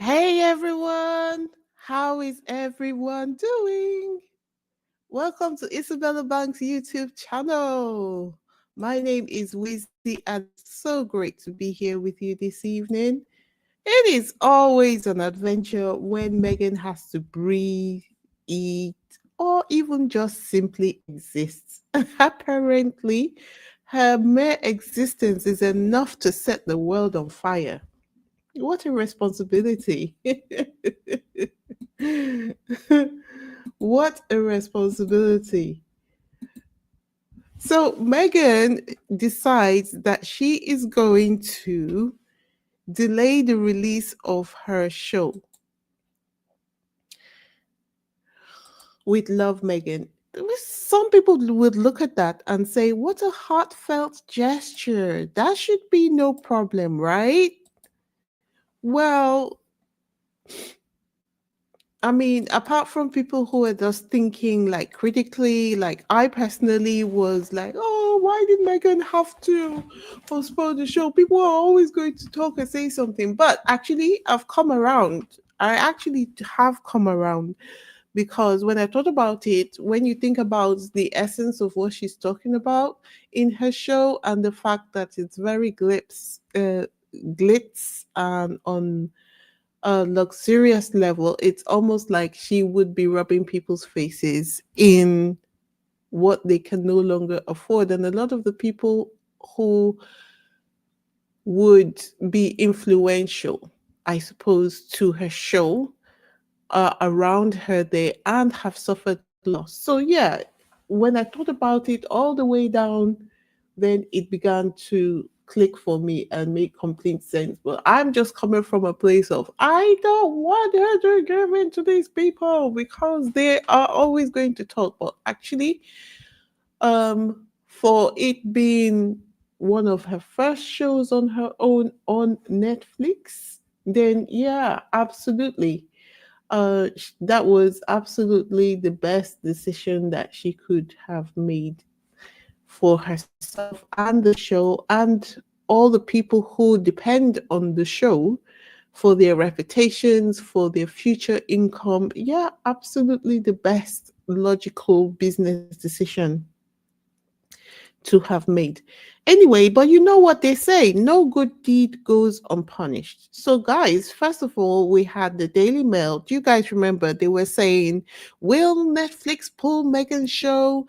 Hey everyone, how is everyone doing? Welcome to Isabella Bank's YouTube channel. My name is Wizzy and it's so great to be here with you this evening. It is always an adventure when Megan has to breathe, eat, or even just simply exist. Apparently, her mere existence is enough to set the world on fire. What a responsibility. What a responsibility. So Megan decides that she is going to delay the release of her show with Love Megan. Some people would look at that and say, what a heartfelt gesture. That should be no problem, right? Well, I mean, apart from people who are just thinking like critically, like I personally was like, oh, why did Megan have to postpone the show? People are always going to talk and say something. But actually, I've come around. I actually have come around because when I thought about it, when you think about the essence of what she's talking about in her show and the fact that it's very glitz and on a luxurious level, it's almost like she would be rubbing people's faces in what they can no longer afford. And a lot of the people who would be influential, I suppose, to her show are around her there and have suffered loss. So, yeah, when I thought about it all the way down, then it began to click for me and make complete sense. But I'm just coming from a place of I don't want her to give in to these people because they are always going to talk. But actually, for it being one of her first shows on her own on Netflix, then yeah, absolutely. That was absolutely the best decision that she could have made for herself and the show and all the people who depend on the show for their reputations, for their future income. Yeah, absolutely the best logical business decision to have made. Anyway, but you know what they say, no good deed goes unpunished. So, guys, first of all, we had the Daily Mail. Do you guys remember they were saying, will Netflix pull Megan's show?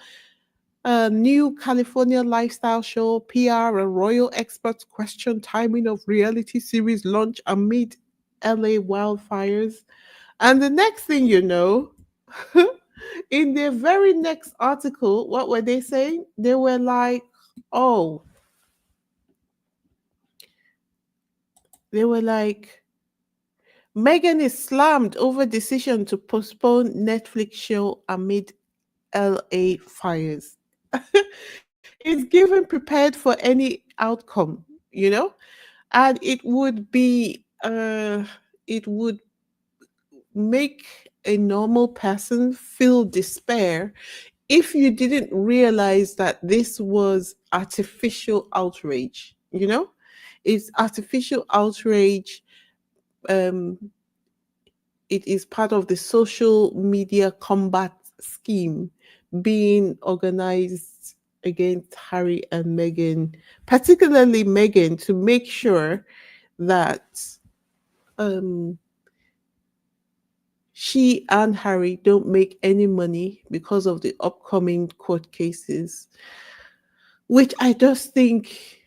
A new California lifestyle show, PR and royal experts question timing of reality series launch amid LA wildfires. And the next thing you know, in their very next article, what were they saying? They were like, oh, they were like, Megan is slammed over decision to postpone Netflix show amid LA fires. It's given prepared for any outcome, you know? And it would make a normal person feel despair if you didn't realize that this was artificial outrage, you know? It's artificial outrage. um it is part of the social media combat scheme being organized against Harry and Meghan, particularly Meghan, to make sure that um, she and Harry don't make any money because of the upcoming court cases, which I just think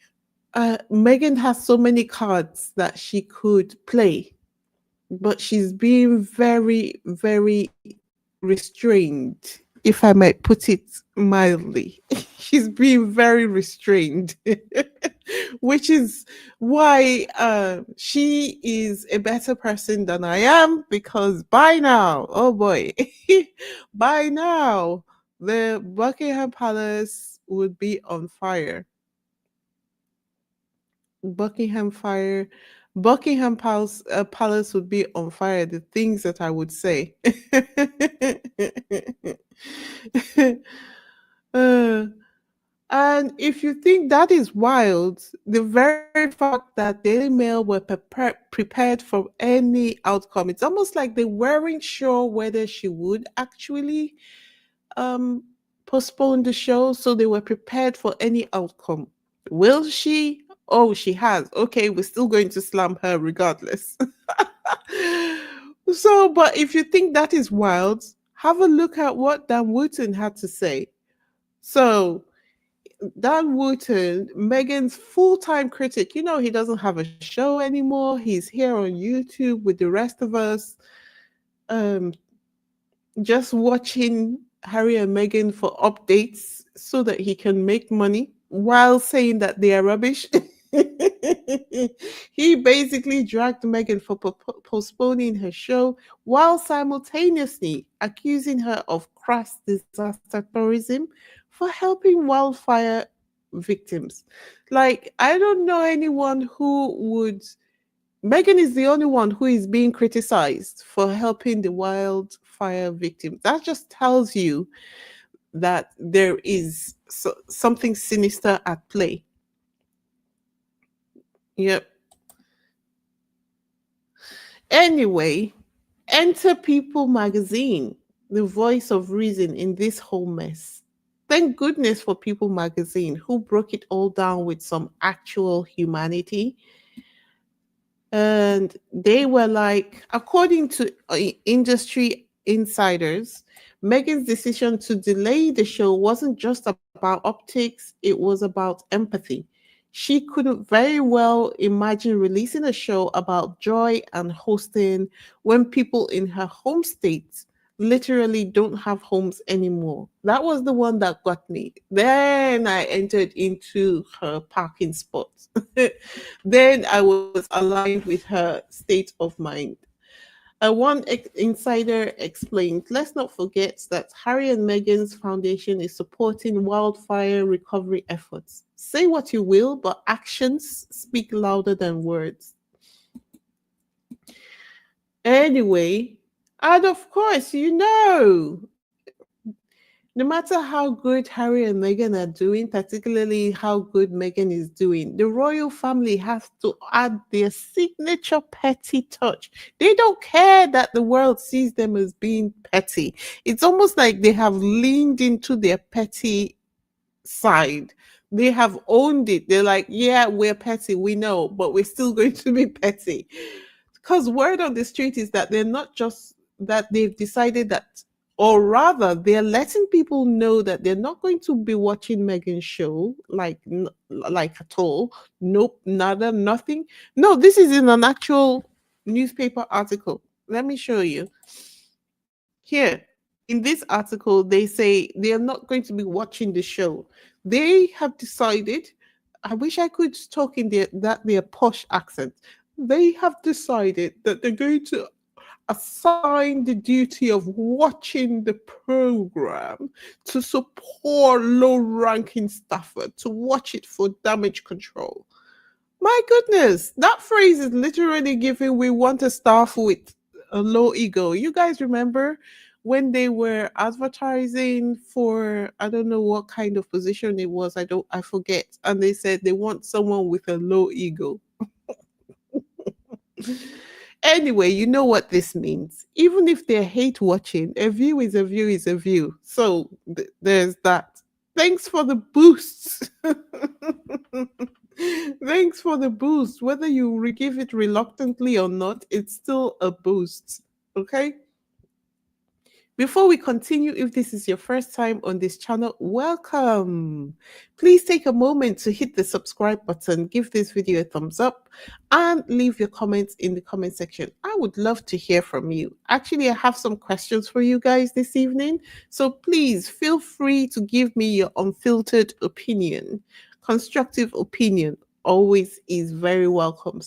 Meghan has so many cards that she could play, but she's being very, very restrained, if I might put it mildly. She's being very restrained, which is why she is a better person than I am because by now, oh boy, by now, the Buckingham Palace would be on fire. Buckingham fire, Palace would be on fire. The things that I would say. uh, And if you think that is wild, the very fact that Daily Mail were prepared for any outcome, it's almost like they weren't sure whether she would actually um, postpone the show, so they were prepared for any outcome. Will she? Oh, she has. Okay, we're still going to slam her regardless. So, but if you think that is wild, have a look at what Dan Wootton had to say. So, Dan Wootton, Megan's full-time critic, he doesn't have a show anymore. He's here on YouTube with the rest of us, um, just watching Harry and Meghan for updates so that he can make money while saying that they are rubbish. He basically dragged Meghan for postponing her show while simultaneously accusing her of crass disaster tourism for helping wildfire victims. Like, I don't know anyone who would. Megan is the only one who is being criticized for helping the wildfire victims. That just tells you that there is something sinister at play. Yep. Anyway, enter People magazine, the voice of reason in this whole mess. Thank goodness for People magazine, who broke it all down with some actual humanity. And they were like, according to industry insiders, Megan's decision to delay the show wasn't just about optics, it was about empathy. She couldn't very well imagine releasing a show about joy and hosting when people in her home state literally don't have homes anymore. That was the one that got me. Then I entered into her parking spot. Then I was aligned with her state of mind. One insider explained, let's not forget that Harry and Meghan's foundation is supporting wildfire recovery efforts. Say what you will, but actions speak louder than words. Anyway, and of course, no matter how good Harry and Meghan are doing, particularly how good Meghan is doing, the royal family has to add their signature petty touch. They don't care that the world sees them as being petty. It's almost like they have leaned into their petty side. They have owned it. They're like, yeah, we're petty, we know, but we're still going to be petty. Because word on the street is that they're not just that they've decided that, or rather, they're letting people know that they're not going to be watching Megan's show like at all. Nope, nada, nothing. No, this is in an actual newspaper article. Let me show you. Here, in this article, they say they are not going to be watching the show. They have decided. I wish I could talk in their posh accent. They have decided that they're going to assign the duty of watching the program to support low-ranking staffer to watch it for damage control. My goodness, that phrase is literally giving we want a staff with a low ego. You guys remember when they were advertising for, I don't know what kind of position it was, I forget, and they said they want someone with a low ego. Anyway, you know what this means. Even if they hate watching, a view is a view is a view. So there's that. Thanks for the boosts. Thanks for the boost. Whether you give it reluctantly or not, it's still a boost. Okay? Before we continue, if this is your first time on this channel, welcome. Please take a moment to hit the subscribe button, give this video a thumbs up, and leave your comments in the comment section. I would love to hear from you. Actually, I have some questions for you guys this evening, so please feel free to give me your unfiltered opinion. Constructive opinion always is very welcome.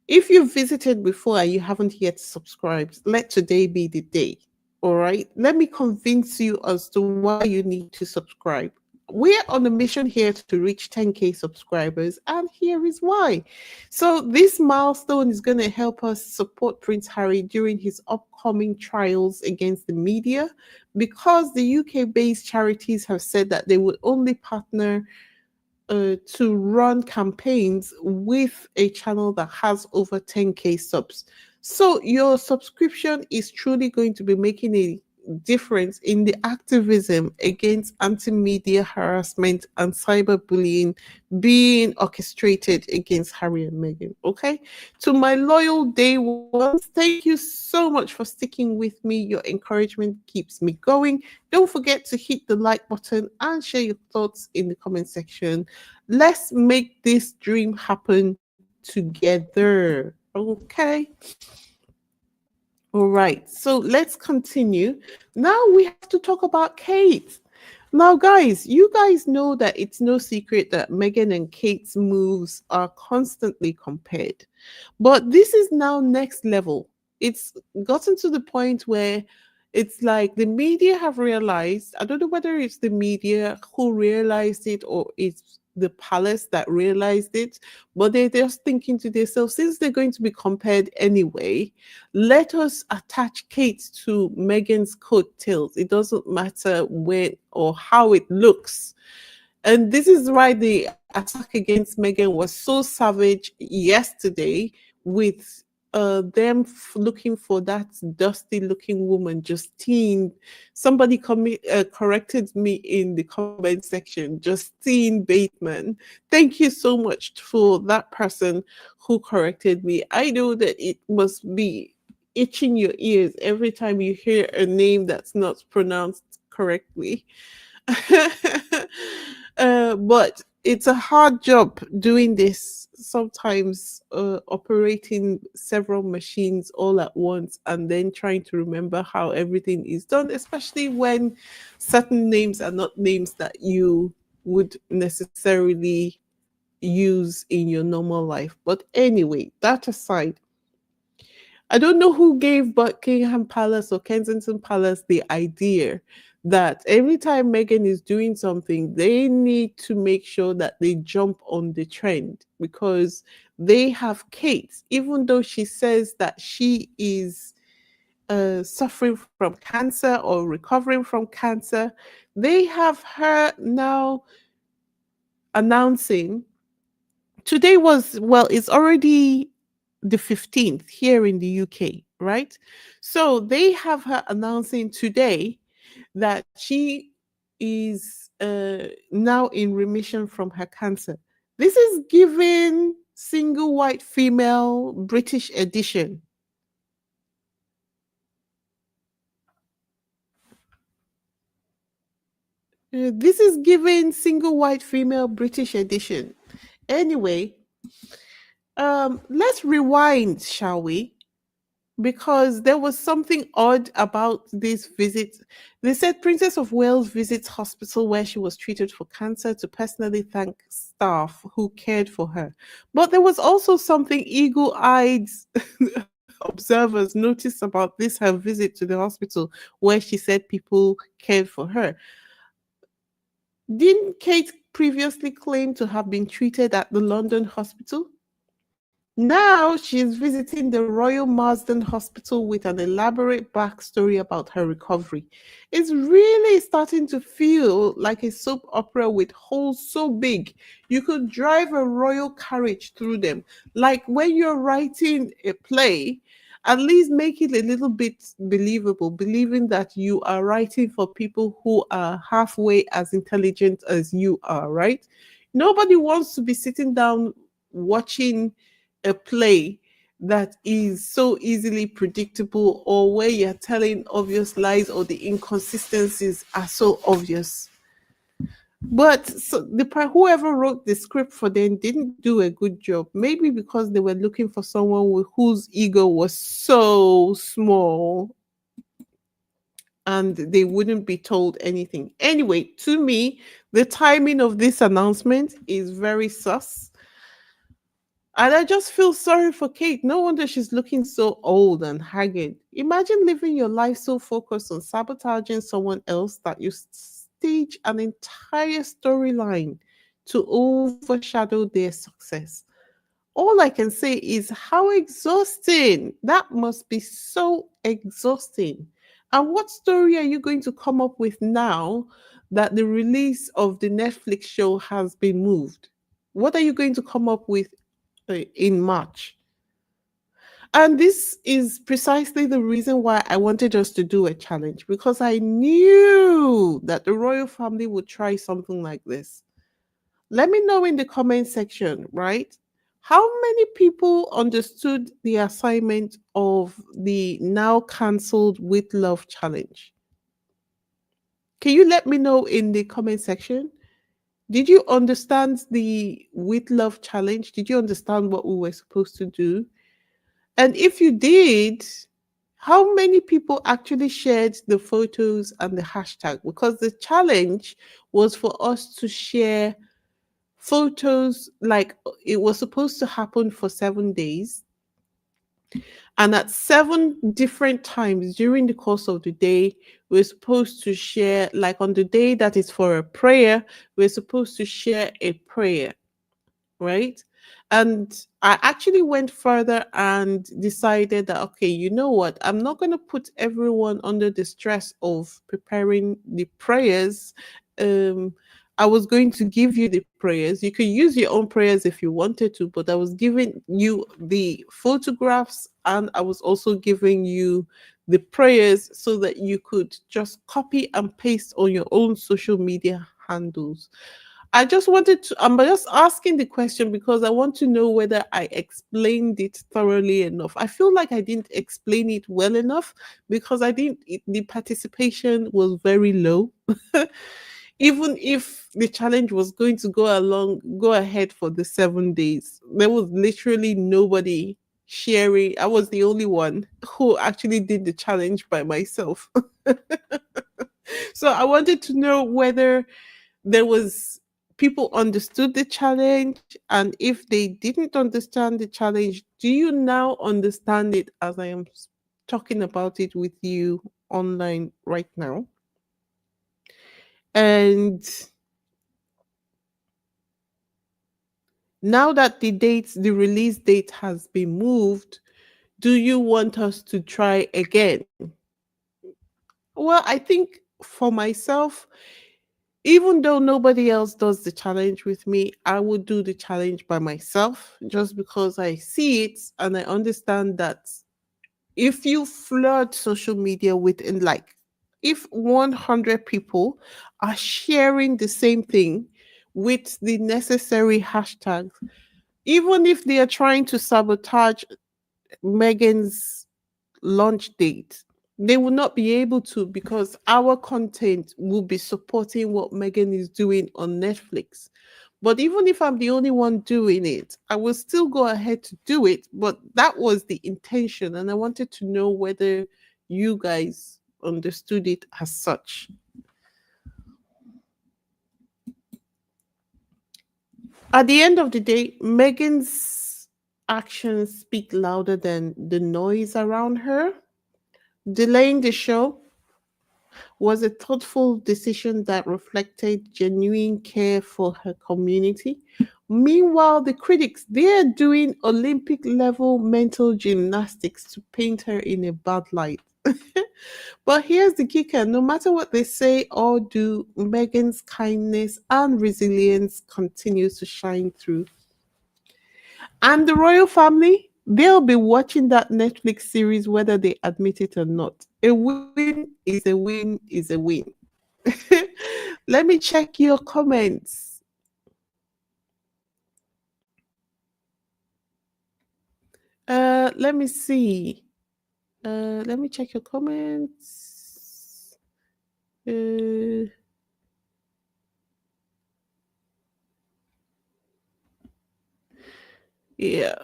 If you've visited before and you haven't yet subscribed, let today be the day. All right, let me convince you as to why you need to subscribe. we're on a mission here to reach 10K subscribers, and here is why. So, this milestone is going to help us support Prince Harry during his upcoming trials against the media, because the UK based charities have said that they would only partner to run campaigns with a channel that has over 10K subs. So your subscription is truly going to be making a difference in the activism against anti-media harassment and cyberbullying being orchestrated against Harry and Meghan. Okay. To my loyal day ones, thank you so much for sticking with me. Your encouragement keeps me going. Don't forget to hit the like button and share your thoughts in the comment section. Let's make this dream happen together. Okay. All right. So let's continue. Now we have to talk about Kate. Now, guys, you guys know that it's no secret that Meghan and Kate's moves are constantly compared. But this is now next level. It's gotten to the point where it's like the media have realized. I don't know whether it's the media who realized it or it's the palace that realized it, but they're just thinking to themselves, since they're going to be compared anyway, let us attach Kate to Meghan's coattails. It doesn't matter when or how it looks. And this is why the attack against Meghan was so savage yesterday, with them looking for that dusty looking woman, Justine. Somebody corrected me in the comment section, Justine Bateman. Thank you so much for that person who corrected me. I know that it must be itching your ears every time you hear a name that's not pronounced correctly. But it's a hard job doing this, sometimes operating several machines all at once and then trying to remember how everything is done, especially when certain names are not names that you would necessarily use in your normal life. But anyway, that aside, I don't know who gave Buckingham Palace or Kensington Palace the idea that every time Meghan is doing something, they need to make sure that they jump on the trend, because they have Kate, even though she says that she is suffering from cancer or recovering from cancer, they have her now announcing. Today was, well, it's already the 15th here in the UK, right? So they have her announcing today that she is now in remission from her cancer. This is given single white female British edition. This is given single white female British edition. Anyway, let's rewind, shall we? Because there was something odd about this visit. They said Princess of Wales visits hospital where she was treated for cancer to personally thank staff who cared for her. But there was also something eagle-eyed observers noticed about this her visit to the hospital where she said people cared for her. Didn't Kate previously claim to have been treated at the London hospital? Now she's visiting the Royal Marsden Hospital with an elaborate backstory about her recovery. It's really starting to feel like a soap opera with holes so big you could drive a royal carriage through them. Like when you're writing a play, at least make it a little bit believable, believing that you are writing for people who are halfway as intelligent as you are, right? Nobody wants to be sitting down watching a play that is so easily predictable, or where you're telling obvious lies or the inconsistencies are so obvious. But so whoever wrote the script for them didn't do a good job. Maybe because they were looking for someone whose ego was so small and they wouldn't be told anything. Anyway, to me, the timing of this announcement is very sus. And I just feel sorry for Kate. No wonder she's looking so old and haggard. Imagine living your life so focused on sabotaging someone else that you stage an entire storyline to overshadow their success. All I can say is how exhausting. That must be so exhausting. And what story are you going to come up with now that the release of the Netflix show has been moved? What are you going to come up with in March? And this is precisely the reason why I wanted us to do a challenge, because I knew that the royal family would try something like this. Let me know in the comment section, right? How many people understood the assignment of the now cancelled With Love challenge? Can you let me know in the comment section? Did you understand the With Love challenge? Did you understand what we were supposed to do? And if you did, how many people actually shared the photos and the hashtag? Because the challenge was for us to share photos, like it was supposed to happen for 7 days. And at 7 different times during the course of the day, we're supposed to share, like on the day that is for a prayer, we're supposed to share a prayer, right? And I actually went further and decided that, okay, you know what? I'm not going to put everyone under the stress of preparing the prayers. Um, I was going to give you the prayers. You could use your own prayers if you wanted to, but I was giving you the photographs and I was also giving you the prayers so that you could just copy and paste on your own social media handles. I just wanted to, I'm just asking the question because I want to know whether I explained it thoroughly enough. I feel like I didn't explain it well enough because the participation was very low. Even if the challenge was going to go ahead for the 7 days, there was literally nobody sharing. I was the only one who actually did the challenge by myself. So I wanted to know whether there was people understood the challenge, and if they didn't understand the challenge, do you now understand it as I am talking about it with you online right now? And now that the release date has been moved, do you want us to try again? Well, I think for myself, even though nobody else does the challenge with me, I would do the challenge by myself just because I see it and I understand that if you flood social media within, like, if 100 people are sharing the same thing with the necessary hashtags, even if they are trying to sabotage Megan's launch date, they will not be able to, because our content will be supporting what Megan is doing on Netflix. But even if I'm the only one doing it, I will still go ahead to do it. But that was the intention. And I wanted to know whether you guys understood it as such. At the end of the day, Megan's actions speak louder than the noise around her. Delaying the show was a thoughtful decision that reflected genuine care for her community. Meanwhile, the critics, they're doing Olympic level mental gymnastics to paint her in a bad light. But here's the kicker: no matter what they say or do, Megan's kindness and resilience continues to shine through. And the royal family, they'll be watching that Netflix series whether they admit it or not. A win is a win is a win. Let me check your comments. Let me see. Let me check your comments. Yeah.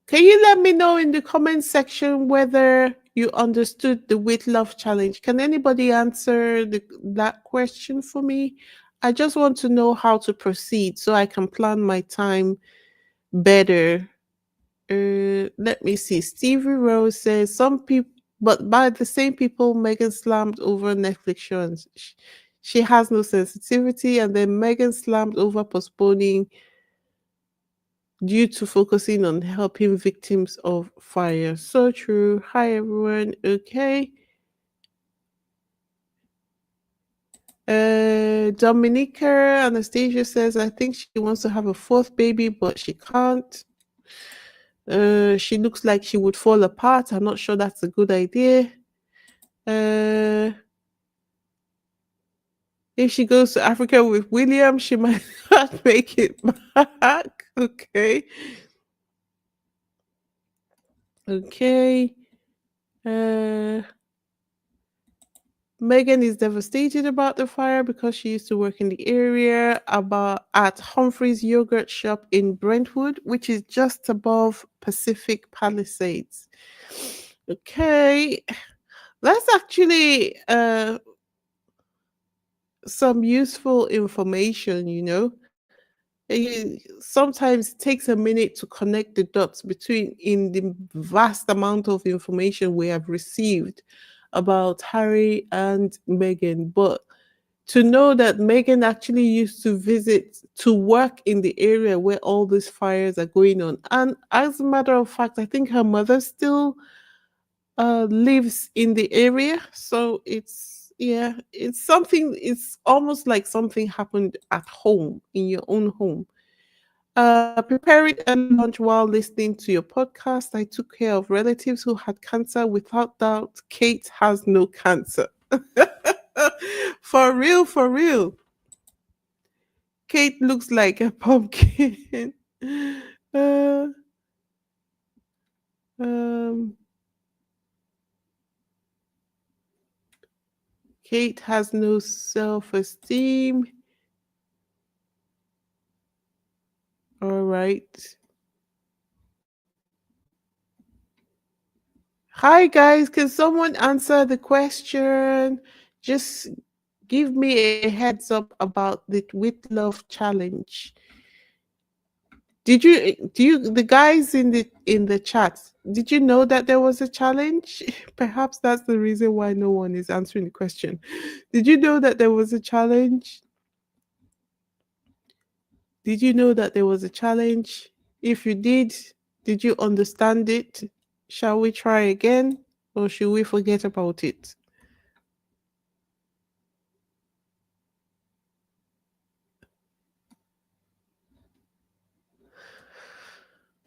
Can you let me know in the comment section whether you understood the weight love challenge? Can anybody answer that question for me? I just want to know how to proceed so I can plan my time better. Let me see. Stevie Rose says some people But by the same people, Megan slammed over Netflix show and she has no sensitivity. And then Megan slammed over postponing due to focusing on helping victims of fire. So true. Hi, everyone. Okay. Dominica Anastasia says, I think she wants to have a fourth baby, but she can't. She looks like she would fall apart. I'm not sure that's a good idea. If she goes to Africa with William, she might not make it back. Okay. Okay. Megan is devastated about the fire because she used to work in the area about at Humphrey's yogurt shop in Brentwood, which is just above Pacific Palisades. Okay. That's actually some useful information, you know. Sometimes it takes a minute to connect the dots between in the vast amount of information we have received about Harry and Meghan. But to know that Meghan actually used to visit to work in the area where all these fires are going on. And as a matter of fact, I think her mother still lives in the area. So it's something, it's almost like something happened at home, in your own home. Preparing early lunch while listening to your podcast. I took care of relatives who had cancer. Without doubt, Kate has no cancer. For real, for real. Kate looks like a pumpkin. Uh, um, Kate has no self-esteem. All right. Hi guys, can someone answer the question? Just give me a heads up about the with love challenge. Do you the guys in the chat, did you know that there was a challenge? Perhaps that's the reason why no one is answering the question. Did you know that there was a challenge? Did you know that there was a challenge? If you did you understand it? Shall we try again or should we forget about it?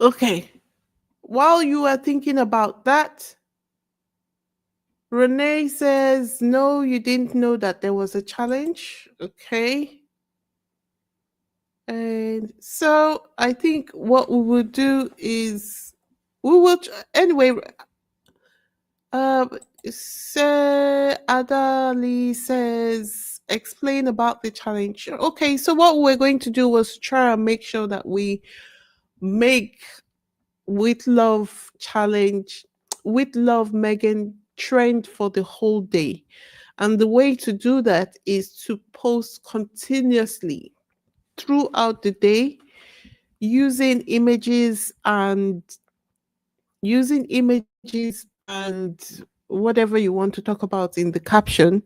Okay. While you are thinking about that, Renee says, no, you didn't know that there was a challenge. Okay. And so I think what we will do is we will anyway. Um, Sir Adali says, explain about the challenge. Okay, so what we're going to do was try and make sure that we make with love challenge, with love Megan trend for the whole day. And the way to do that is to post continuously throughout the day using images and whatever you want to talk about in the caption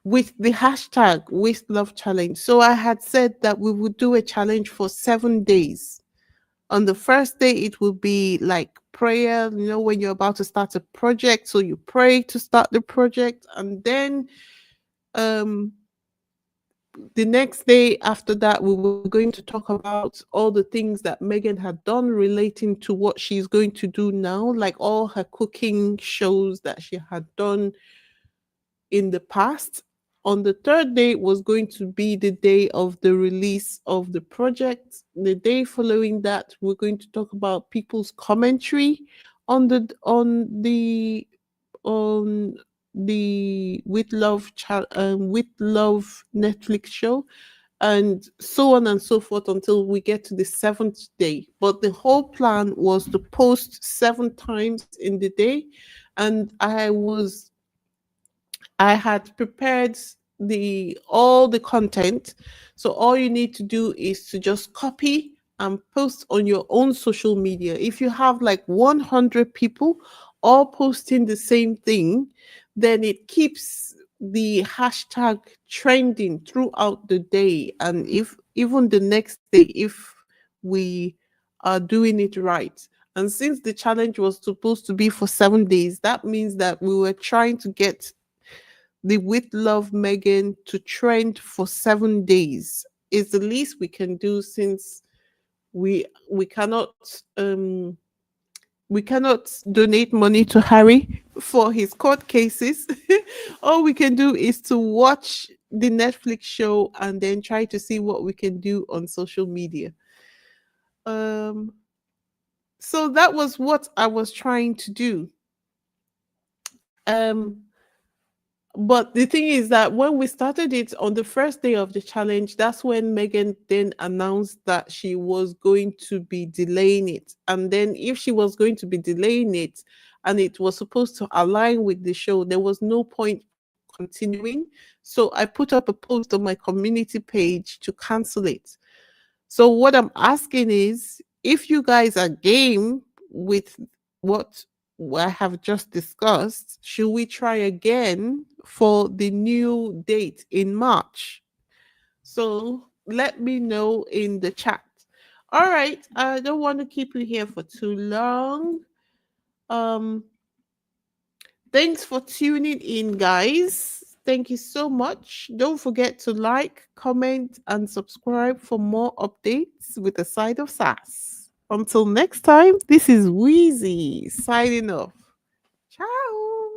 with the hashtag with love challenge. So I had said that we would do a challenge for 7 days. On the first day, it will be like prayer, you know, when you're about to start a project. So you pray to start the project. And then um, the next day after that, we were going to talk about all the things that Megan had done relating to what she's going to do now, like all her cooking shows that she had done in the past. On the third day was going to be the day of the release of the project. The day following that, we're going to talk about people's commentary on on the with love Netflix show, and so on and so forth until we get to the seventh day. But the whole plan was to post 7 times in the day, and I had prepared the all the content. So all you need to do is to just copy and post on your own social media. If you have like 100 people all posting the same thing, then it keeps the hashtag trending throughout the day, and if even the next day, if we are doing it right. And since the challenge was supposed to be for 7 days, that means that we were trying to get the With Love Megan to trend for 7 days. Is the least we can do, since we cannot um we cannot donate money to Harry for his court cases. All we can do is to watch the Netflix show and then try to see what we can do on social media. Um, so that was what I was trying to do. Um, but the thing is that when we started it on the first day of the challenge, that's when Megan then announced that she was going to be delaying it. And then, if she was going to be delaying it and it was supposed to align with the show, there was no point continuing. So I put up a post on my community page to cancel it. So what I'm asking is, if you guys are game with what I have just discussed, should we try again for the new date in March? So let me know in the chat. All right, I don't want to keep you here for too long. Um, Thanks for tuning in, guys. Thank you so much. Don't forget to like, comment, and subscribe for more updates with a side of sass. Until next time, this is Wheezy signing off. Ciao.